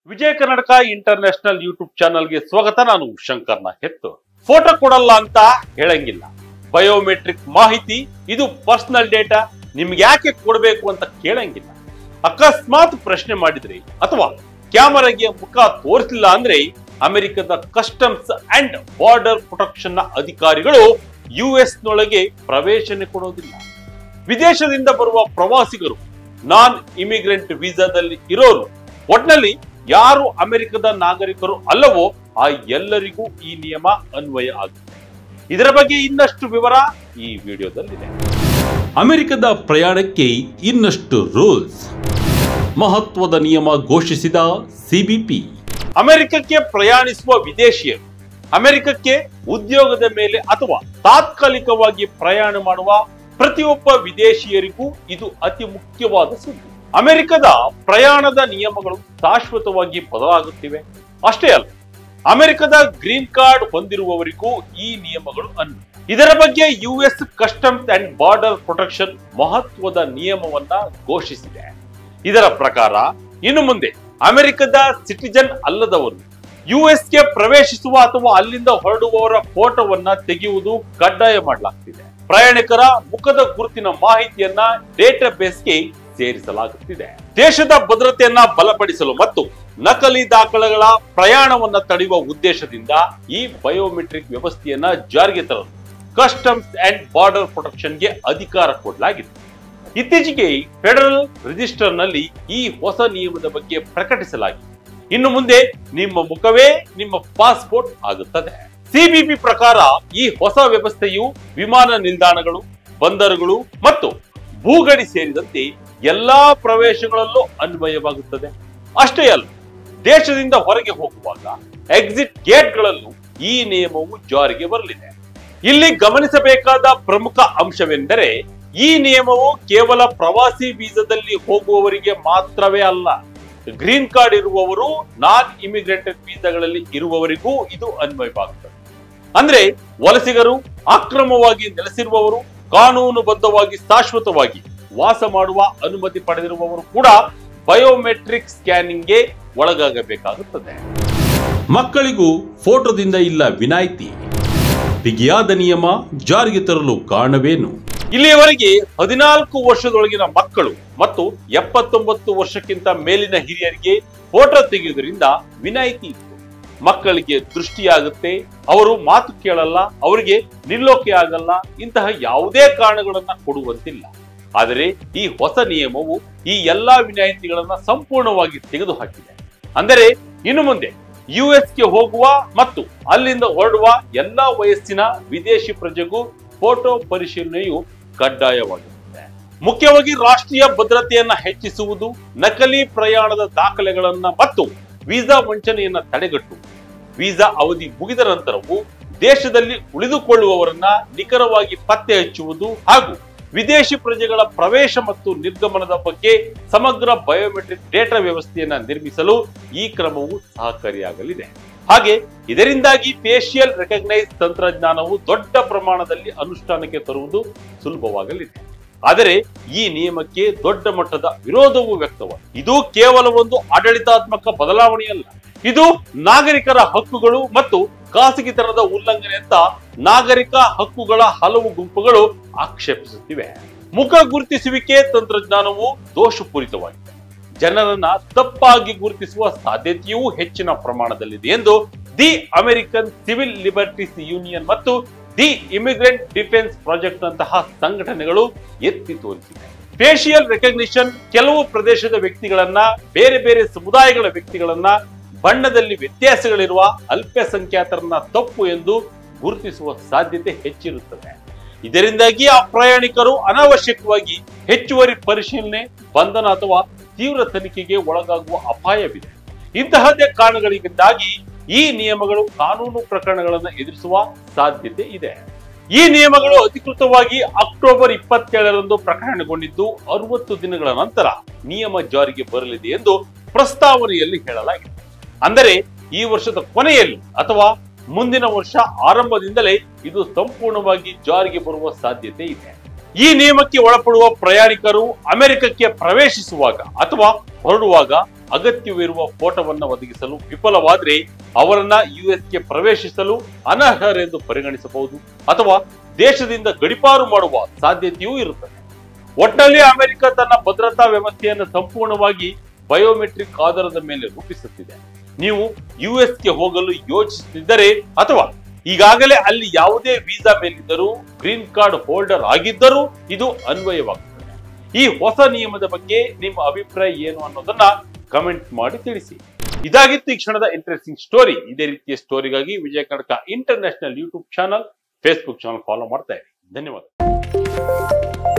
ವಿಜಯ Karnataka international YouTube ಚಾನಲ್ಗೆ ಸ್ವಾಗತ. ನಾನು ಶಂಕರ್ನ ಹೆತ್ತು. ಫೋಟೋ ಕೊಡಲ್ಲ ಅಂತ ಹೇಳಂಗಿಲ್ಲ. ಬಯೋಮೆಟ್ರಿಕ್ ಮಾಹಿತಿ ಇದು ಪರ್ಸನಲ್ ಡೇಟಾ, ನಿಮ್ಗೆ ಯಾಕೆ ಕೊಡಬೇಕು ಅಂತ ಕೇಳಂಗಿಲ್ಲ. ಅಕಸ್ಮಾತ್ ಪ್ರಶ್ನೆ ಮಾಡಿದ್ರಿ ಅಥವಾ ಕ್ಯಾಮರಾಗೆ ಮುಖ ತೋರಿಸಲಿಲ್ಲ ಅಂದ್ರೆ ಅಮೆರಿಕದ ಕಸ್ಟಮ್ಸ್ ಅಂಡ್ ಬಾರ್ಡರ್ ಪ್ರೊಟೆಕ್ಷನ್ ನ ಅಧಿಕಾರಿಗಳು ಯುಎಸ್ ನೊಳಗೆ ಪ್ರವೇಶನೆ ಕೊಡೋದಿಲ್ಲ. ವಿದೇಶದಿಂದ ಬರುವ ಪ್ರವಾಸಿಗರು, ನಾನ್ ಇಮಿಗ್ರೆಂಟ್ ವೀಸಾದಲ್ಲಿ ಇರೋರು, ಒಟ್ನಲ್ಲಿ ಯಾರು ಅಮೆರಿಕದ ನಾಗರಿಕರು ಅಲ್ಲವೋ ಆ ಎಲ್ಲರಿಗೂ ಈ ನಿಯಮ ಅನ್ವಯ ಆಗುತ್ತೆ. ಇದರ ಬಗ್ಗೆ ಇನ್ನಷ್ಟು ವಿವರ ಈ ವಿಡಿಯೋದಲ್ಲಿದೆ. ಅಮೆರಿಕದ ಪ್ರಯಾಣಕ್ಕೆ ಇನ್ನಷ್ಟು ರೂಲ್ಸ್, ಮಹತ್ವದ ನಿಯಮ ಘೋಷಿಸಿದ ಸಿಬಿಪಿ. ಅಮೆರಿಕಕ್ಕೆ ಪ್ರಯಾಣಿಸುವ ವಿದೇಶಿಯರು ಅಮೆರಿಕಕ್ಕೆ ಉದ್ಯೋಗದ ಮೇಲೆ ಅಥವಾ ತಾತ್ಕಾಲಿಕವಾಗಿ ಪ್ರಯಾಣ ಮಾಡುವ ಪ್ರತಿಯೊಬ್ಬ ವಿದೇಶಿಯರಿಗೂ ಇದು ಅತಿ ಮುಖ್ಯವಾದ ಸುದ್ದಿ. ಅಮೆರಿಕದ ಪ್ರಯಾಣದ ನಿಯಮಗಳು ಶಾಶ್ವತವಾಗಿ ಬದಲಾಗುತ್ತಿವೆ. ಅಷ್ಟೇ ಅಲ್ಲ, ಅಮೆರಿಕದ ಗ್ರೀನ್ ಕಾರ್ಡ್ ಹೊಂದಿರುವವರಿಗೂ ಈ ನಿಯಮಗಳು ಅನ್ವಯ. ಇದರ ಬಗ್ಗೆ US customs and border protection ಮಹತ್ವದ ನಿಯಮವನ್ನ ಘೋಷಿಸಿದೆ. ಇದರ ಪ್ರಕಾರ ಇನ್ನು ಮುಂದೆ ಅಮೆರಿಕದ ಸಿಟಿಜನ್ ಅಲ್ಲದವರು ಯುಎಸ್ಗೆ ಪ್ರವೇಶಿಸುವ ಅಥವಾ ಅಲ್ಲಿಂದ ಹೊರಡುವವರ ಫೋಟೋವನ್ನ ತೆಗೆಯುವುದು ಕಡ್ಡಾಯ ಮಾಡಲಾಗ್ತಿದೆ. ಪ್ರಯಾಣಿಕರ ಮುಖದ ಗುರುತಿನ ಮಾಹಿತಿಯನ್ನ ಡೇಟಾಬೇಸ್ಗೆ ಸೇರಿಸಲಾಗುತ್ತಿದೆ. ದೇಶದ ಭದ್ರತೆಯನ್ನ ಬಲಪಡಿಸಲು ಮತ್ತು ನಕಲಿ ದಾಖಲೆಗಳ ಪ್ರಯಾಣವನ್ನ ತಡೆಯುವ ಉದ್ದೇಶದಿಂದ ಈ ಬಯೋಮೆಟ್ರಿಕ್ ವ್ಯವಸ್ಥೆಯನ್ನ ಜಾರಿಗೆ ತರಲು ಕಸ್ಟಮ್ಸ್ ಅಂಡ್ ಬಾರ್ಡರ್ ಪ್ರೊಟೆಕ್ಷನ್ಗೆ ಅಧಿಕಾರ ಕೊಡಲಾಗಿದೆ. ಇತ್ತೀಚೆಗೆ ಫೆಡರಲ್ ರಿಜಿಸ್ಟರ್ ನಲ್ಲಿ ಈ ಹೊಸ ನಿಯಮದ ಬಗ್ಗೆ ಪ್ರಕಟಿಸಲಾಗಿದೆ. ಇನ್ನು ಮುಂದೆ ನಿಮ್ಮ ಮುಖವೇ ನಿಮ್ಮ ಪಾಸ್ಪೋರ್ಟ್ ಆಗುತ್ತದೆ. ಸಿಬಿಪಿ ಪ್ರಕಾರ ಈ ಹೊಸ ವ್ಯವಸ್ಥೆಯು ವಿಮಾನ ನಿಲ್ದಾಣಗಳು, ಬಂದರುಗಳು ಮತ್ತು ಭೂಗಡಿ ಸೇರಿದಂತೆ ಎಲ್ಲಾ ಪ್ರವೇಶಗಳಲ್ಲೂ ಅನ್ವಯವಾಗುತ್ತದೆ. ಅಷ್ಟೇ ಅಲ್ಲ, ದೇಶದಿಂದ ಹೊರಗೆ ಹೋಗುವಾಗ ಎಕ್ಸಿಟ್ ಗೇಟ್ಗಳಲ್ಲೂ ಈ ನಿಯಮವು ಜಾರಿಗೆ ಬರಲಿದೆ. ಇಲ್ಲಿ ಗಮನಿಸಬೇಕಾದ ಪ್ರಮುಖ ಅಂಶವೆಂದರೆ ಈ ನಿಯಮವು ಕೇವಲ ಪ್ರವಾಸಿ ವೀಸಾದಲ್ಲಿ ಹೋಗುವವರಿಗೆ ಮಾತ್ರವೇ ಅಲ್ಲ, ಗ್ರೀನ್ ಕಾರ್ಡ್ ಇರುವವರು, ನಾನ್ ಇಮಿಗ್ರೆಂಟ್ ವೀಸಾಗಳಲ್ಲಿ ಇರುವವರಿಗೂ ಇದು ಅನ್ವಯವಾಗುತ್ತದೆ. ಅಂದ್ರೆ ವಲಸಿಗರು, ಅಕ್ರಮವಾಗಿ ನೆಲೆಸಿರುವವರು, ಕಾನೂನುಬದ್ಧವಾಗಿ ಶಾಶ್ವತವಾಗಿ ವಾಸ ಮಾಡುವ ಅನುಮತಿ ಪಡೆದಿರುವವರು ಕೂಡ ಬಯೋಮೆಟ್ರಿಕ್ ಸ್ಕ್ಯಾನಿಂಗ್ಗೆ ಒಳಗಾಗಬೇಕಾಗುತ್ತದೆ. ಮಕ್ಕಳಿಗೂ ಫೋಟೋದಿಂದ ಇಲ್ಲ ವಿನಾಯಿತಿ, ಬಿಗಿಯಾದ ನಿಯಮ ಜಾರಿಗೆ ತರಲು ಕಾರಣವೇನು? ಇಲ್ಲಿಯವರೆಗೆ 14 ವರ್ಷದೊಳಗಿನ ಮಕ್ಕಳು ಮತ್ತು 79 ವರ್ಷಕ್ಕಿಂತ ಮೇಲಿನ ಹಿರಿಯರಿಗೆ ಫೋಟೋ ತೆಗೆಯುವುದರಿಂದ ವಿನಾಯಿತಿ ಇತ್ತು. ಮಕ್ಕಳಿಗೆ ದೃಷ್ಟಿಯಾಗುತ್ತೆ, ಅವರು ಮಾತು ಕೇಳಲ್ಲ, ಅವರಿಗೆ ನಿಲ್ಲೋಕೆ ಆಗಲ್ಲ, ಇಂತಹ ಯಾವುದೇ ಕಾರಣಗಳನ್ನ ಕೊಡುವಂತಿಲ್ಲ. ಆದರೆ ಈ ಹೊಸ ನಿಯಮವು ಈ ಎಲ್ಲಾ ವಿನಾಯಿತಿಗಳನ್ನ ಸಂಪೂರ್ಣವಾಗಿ ತೆಗೆದುಹಾಕಿದೆ. ಅಂದರೆ ಇನ್ನು ಮುಂದೆ ಯುಎಸ್ಗೆ ಹೋಗುವ ಮತ್ತು ಅಲ್ಲಿಂದ ಹೊರಡುವ ಎಲ್ಲಾ ವಯಸ್ಸಿನ ವಿದೇಶಿ ಪ್ರಜೆಗೂ ಫೋಟೋ ಪರಿಶೀಲನೆಯು ಕಡ್ಡಾಯವಾಗಿರುತ್ತದೆ. ಮುಖ್ಯವಾಗಿ ರಾಷ್ಟ್ರೀಯ ಭದ್ರತೆಯನ್ನ ಹೆಚ್ಚಿಸುವುದು, ನಕಲಿ ಪ್ರಯಾಣದ ದಾಖಲೆಗಳನ್ನ ಮತ್ತು ವೀಸಾ ವಂಚನೆಯನ್ನ ತಡೆಗಟ್ಟುವುದು, ವೀಸಾ ಅವಧಿ ಮುಗಿದ ನಂತರವೂ ದೇಶದಲ್ಲಿ ಉಳಿದುಕೊಳ್ಳುವವರನ್ನ ನಿಖರವಾಗಿ ಪತ್ತೆ ಹಚ್ಚುವುದು ಹಾಗೂ ವಿದೇಶಿ ಪ್ರಜೆಗಳ ಪ್ರವೇಶ ಮತ್ತು ನಿರ್ಗಮನದ ಬಗ್ಗೆ ಸಮಗ್ರ ಬಯೋಮೆಟ್ರಿಕ್ ಡೇಟಾ ವ್ಯವಸ್ಥೆಯನ್ನ ನಿರ್ಮಿಸಲು ಈ ಕ್ರಮವು ಸಹಕಾರಿಯಾಗಲಿದೆ. ಹಾಗೆ ಇದರಿಂದಾಗಿ ಫೇಶಿಯಲ್ ರೆಕಗ್ನೈಸ್ ತಂತ್ರಜ್ಞಾನವು ದೊಡ್ಡ ಪ್ರಮಾಣದಲ್ಲಿ ಅನುಷ್ಠಾನಕ್ಕೆ ತರುವುದು ಸುಲಭವಾಗಲಿದೆ. ಆದರೆ ಈ ನಿಯಮಕ್ಕೆ ದೊಡ್ಡ ಮಟ್ಟದ ವಿರೋಧವೂ ವ್ಯಕ್ತವಾಗಿದೆ. ಇದು ಕೇವಲ ಒಂದು ಆಡಳಿತಾತ್ಮಕ ಬದಲಾವಣೆಯಲ್ಲ, ಇದು ನಾಗರಿಕರ ಹಕ್ಕುಗಳು ಮತ್ತು ಖಾಸಗಿತನದ ಉಲ್ಲಂಘನೆ ಅಂತ ನಾಗರಿಕ ಹಕ್ಕುಗಳ ಹಲವು ಗುಂಪುಗಳು ಆಕ್ಷೇಪಿಸುತ್ತಿವೆ. ಮುಖ ಗುರುತಿಸುವಿಕೆ ತಂತ್ರಜ್ಞಾನವು ದೋಷಪೂರಿತವಾಗಿದೆ, ಜನರನ್ನ ತಪ್ಪಾಗಿ ಗುರುತಿಸುವ ಸಾಧ್ಯತೆಯೂ ಹೆಚ್ಚಿನ ಪ್ರಮಾಣದಲ್ಲಿದೆ ಎಂದು the American civil liberties union ಮತ್ತು ದಿ ಇಮಿಗ್ರೆಂಟ್ ಡಿಫೆನ್ಸ್ ಪ್ರಾಜೆಕ್ಟ್ ನಂತಹ ಸಂಘಟನೆಗಳು ಎತ್ತಿ ತೋರಿಸಿವೆ. ಫೇಶಿಯಲ್ ರೆಕಗ್ನಿಷನ್ ಕೆಲವು ಪ್ರದೇಶದ ವ್ಯಕ್ತಿಗಳನ್ನ, ಬೇರೆ ಬೇರೆ ಸಮುದಾಯಗಳ ವ್ಯಕ್ತಿಗಳನ್ನ, ಬಣ್ಣದಲ್ಲಿ ವ್ಯತ್ಯಾಸಗಳಿರುವ ಅಲ್ಪಸಂಖ್ಯಾತರನ್ನ ತಪ್ಪು ಎಂದು ಗುರುತಿಸುವ ಸಾಧ್ಯತೆ ಹೆಚ್ಚಿರುತ್ತದೆ. ಇದರಿಂದಾಗಿ ಆ ಪ್ರಯಾಣಿಕರು ಅನಾವಶ್ಯಕವಾಗಿ ಹೆಚ್ಚುವರಿ ಪರಿಶೀಲನೆ, ಬಂಧನ ಅಥವಾ ತೀವ್ರ ತನಿಖೆಗೆ ಒಳಗಾಗುವ ಅಪಾಯವಿದೆ. ಇಂತಹದ್ದೇ ಕಾರಣಗಳಿಂದಾಗಿ ಈ ನಿಯಮಗಳು ಕಾನೂನು ಪ್ರಕರಣಗಳನ್ನು ಎದುರಿಸುವ ಸಾಧ್ಯತೆ ಇದೆ. ಈ ನಿಯಮಗಳು ಅಧಿಕೃತವಾಗಿ ಅಕ್ಟೋಬರ್ 27ರಂದು ಪ್ರಕಟಣೆಗೊಂಡಿದ್ದು 60 ದಿನಗಳ ನಂತರ ನಿಯಮ ಜಾರಿಗೆ ಬರಲಿದೆ ಎಂದು ಪ್ರಸ್ತಾವನೆಯಲ್ಲಿ ಹೇಳಲಾಗಿದೆ. ಅಂದರೆ ಈ ವರ್ಷದ ಕೊನೆಯಲ್ಲಿ ಅಥವಾ ಮುಂದಿನ ವರ್ಷ ಆರಂಭದಿಂದಲೇ ಇದು ಸಂಪೂರ್ಣವಾಗಿ ಜಾರಿಗೆ ಬರುವ ಸಾಧ್ಯತೆ ಇದೆ. ಈ ನಿಯಮಕ್ಕೆ ಒಳಪಡುವ ಪ್ರಯಾಣಿಕರು ಅಮೆರಿಕಕ್ಕೆ ಪ್ರವೇಶಿಸುವಾಗ ಅಥವಾ ಹೊರಡುವಾಗ ಅಗತ್ಯವಿರುವ ಫೋಟೋವನ್ನು ಒದಗಿಸಲು ವಿಫಲವಾದ್ರೆ ಅವರನ್ನ ಯುಎಸ್ಗೆ ಪ್ರವೇಶಿಸಲು ಅನರ್ಹರೆಂದು ಪರಿಗಣಿಸಬಹುದು ಅಥವಾ ದೇಶದಿಂದ ಗಡೀಪಾರು ಮಾಡುವ ಸಾಧ್ಯತೆಯೂ ಇರುತ್ತದೆ. ಒಟ್ಟಿನಲ್ಲಿ ಅಮೆರಿಕ ತನ್ನ ಭದ್ರತಾ ವ್ಯವಸ್ಥೆಯನ್ನು ಸಂಪೂರ್ಣವಾಗಿ ಬಯೋಮೆಟ್ರಿಕ್ ಆಧಾರದ ಮೇಲೆ ರೂಪಿಸುತ್ತಿದೆ. ನೀವು ಯುಎಸ್ಗೆ ಹೋಗಲು ಯೋಚಿಸುತ್ತಿದ್ದರೆ ಅಥವಾ ಈಗಾಗಲೇ ಅಲ್ಲಿ ಯಾವುದೇ ವೀಸಾ ಮೇಲಿದ್ದರೂ ಗ್ರೀನ್ ಕಾರ್ಡ್ ಹೋಲ್ಡರ್ ಆಗಿದ್ದರೂ ಇದು ಅನ್ವಯವಾಗುತ್ತದೆ. ಈ ಹೊಸ ನಿಯಮದ ಬಗ್ಗೆ ನಿಮ್ಮ ಅಭಿಪ್ರಾಯ ಏನು ಅನ್ನೋದನ್ನ ಕಮೆಂಟ್ ಮಾಡಿ ತಿಳಿಸಿ. ಇದಾಗಿತ್ತು ಈ ಕ್ಷಣದ ಇಂಟ್ರೆಸ್ಟಿಂಗ್ ಸ್ಟೋರಿ. ಇದೇ ರೀತಿಯ ಸ್ಟೋರಿಗಾಗಿ Vijaya Karnataka international YouTube channel, Facebook channel follow ಮಾಡ್ತಾ ಇರಿ. ಧನ್ಯವಾದ.